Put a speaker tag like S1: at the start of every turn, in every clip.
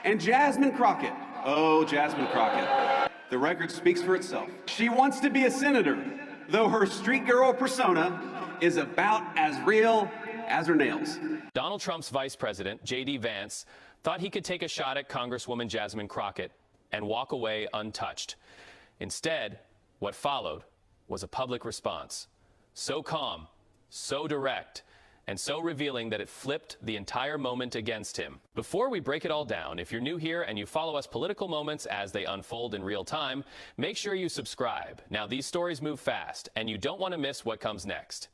S1: And Jasmine Crockett, oh, Jasmine Crockett, the record speaks for itself. She wants to be a senator, though her street girl persona is about as real as her nails.
S2: Donald Trump's vice president, J.D. Vance, thought he could take a shot at Congresswoman Jasmine Crockett and walk away untouched. Instead, what followed was a public response, so calm, so direct, and so revealing that it flipped the entire moment against him. Before we break it all down, if you're new here and you follow us political moments as they unfold in real time, make sure you subscribe. Now, these stories move fast, and you don't want to miss what comes next.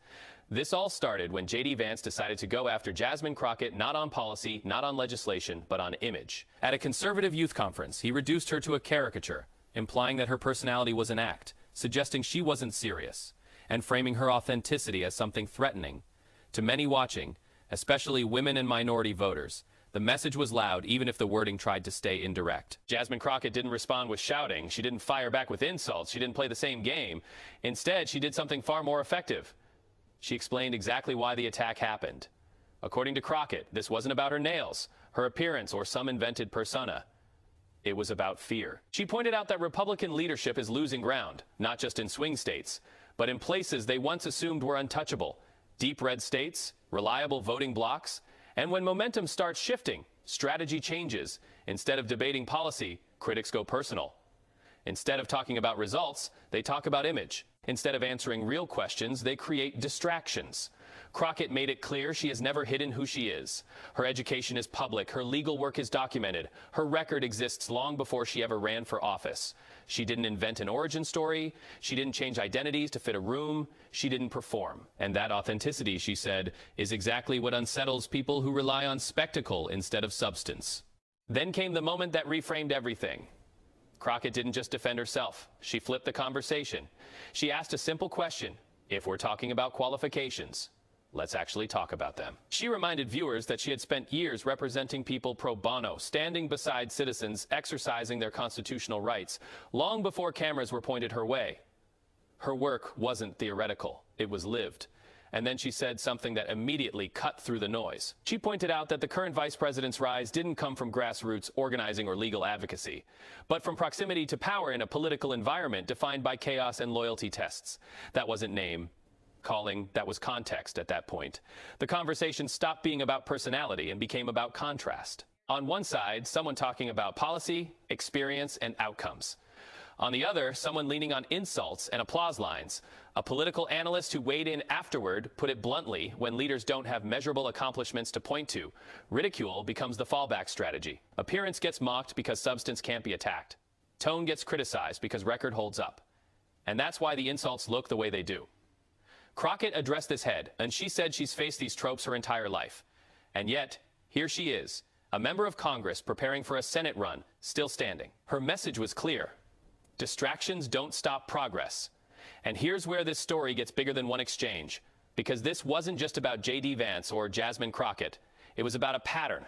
S2: This all started when J.D. Vance decided to go after Jasmine Crockett, not on policy, not on legislation, but on image. At a conservative youth conference, he reduced her to a caricature, implying that her personality was an act, suggesting she wasn't serious, and framing her authenticity as something threatening. To many watching, especially women and minority voters, the message was loud even if the wording tried to stay indirect. Jasmine Crockett didn't respond with shouting. She didn't fire back with insults. She didn't play the same game. Instead, she did something far more effective. She explained exactly why the attack happened. According to Crockett, this wasn't about her nails, her appearance, or some invented persona. It was about fear. She pointed out that Republican leadership is losing ground, not just in swing states, but in places they once assumed were untouchable. Deep red states, reliable voting blocs, and when momentum starts shifting, strategy changes. Instead of debating policy, critics go personal. Instead of talking about results, they talk about image. Instead of answering real questions, they create distractions. Crockett made it clear she has never hidden who she is. Her education is public, her legal work is documented, her record exists long before she ever ran for office. She didn't invent an origin story, she didn't change identities to fit a room, she didn't perform. And that authenticity, she said, is exactly what unsettles people who rely on spectacle instead of substance. Then came the moment that reframed everything. Crockett didn't just defend herself, she flipped the conversation. She asked a simple question: if we're talking about qualifications, let's actually talk about them. She reminded viewers that she had spent years representing people pro bono, standing beside citizens exercising their constitutional rights, long before cameras were pointed her way. Her work wasn't theoretical, it was lived. And then she said something that immediately cut through the noise. She pointed out that the current vice president's rise didn't come from grassroots organizing or legal advocacy, but from proximity to power in a political environment defined by chaos and loyalty tests. That wasn't name calling, that was context at that point. The conversation stopped being about personality and became about contrast. On one side, someone talking about policy, experience, and outcomes. On the other, someone leaning on insults and applause lines. A political analyst who weighed in afterward put it bluntly: when leaders don't have measurable accomplishments to point to, ridicule becomes the fallback strategy. Appearance gets mocked because substance can't be attacked. Tone gets criticized because record holds up. And that's why the insults look the way they do. Crockett addressed this head, and she said she's faced these tropes her entire life. And yet, here she is, a member of Congress preparing for a Senate run, still standing. Her message was clear: distractions don't stop progress. And here's where this story gets bigger than one exchange, because this wasn't just about J.D. Vance or Jasmine Crockett. It was about a pattern.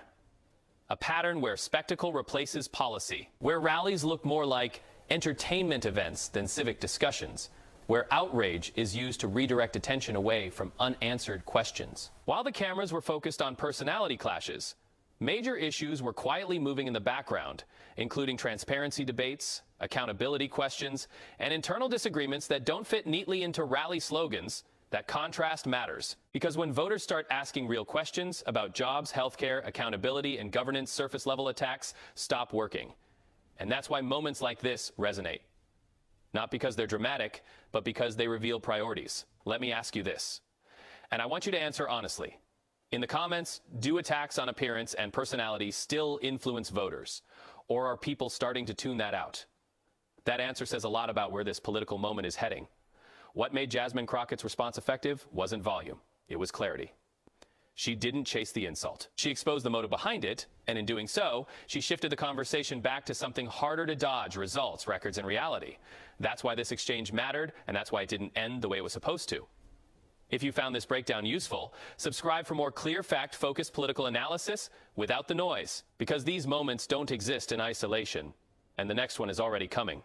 S2: A pattern where spectacle replaces policy, where rallies look more like entertainment events than civic discussions, where outrage is used to redirect attention away from unanswered questions. While the cameras were focused on personality clashes, major issues were quietly moving in the background, including transparency debates, accountability questions, and internal disagreements that don't fit neatly into rally slogans. That contrast matters, because when voters start asking real questions about jobs, healthcare, accountability, and governance, surface-level attacks stop working. And that's why moments like this resonate. Not because they're dramatic, but because they reveal priorities. Let me ask you this, and I want you to answer honestly. In the comments, do attacks on appearance and personality still influence voters? Or are people starting to tune that out? That answer says a lot about where this political moment is heading. What made Jasmine Crockett's response effective wasn't volume, it was clarity. She didn't chase the insult. She exposed the motive behind it, and in doing so, she shifted the conversation back to something harder to dodge: results, records, and reality. That's why this exchange mattered, and that's why it didn't end the way it was supposed to. If you found this breakdown useful, subscribe for more clear, fact-focused political analysis without the noise, because these moments don't exist in isolation, and the next one is already coming.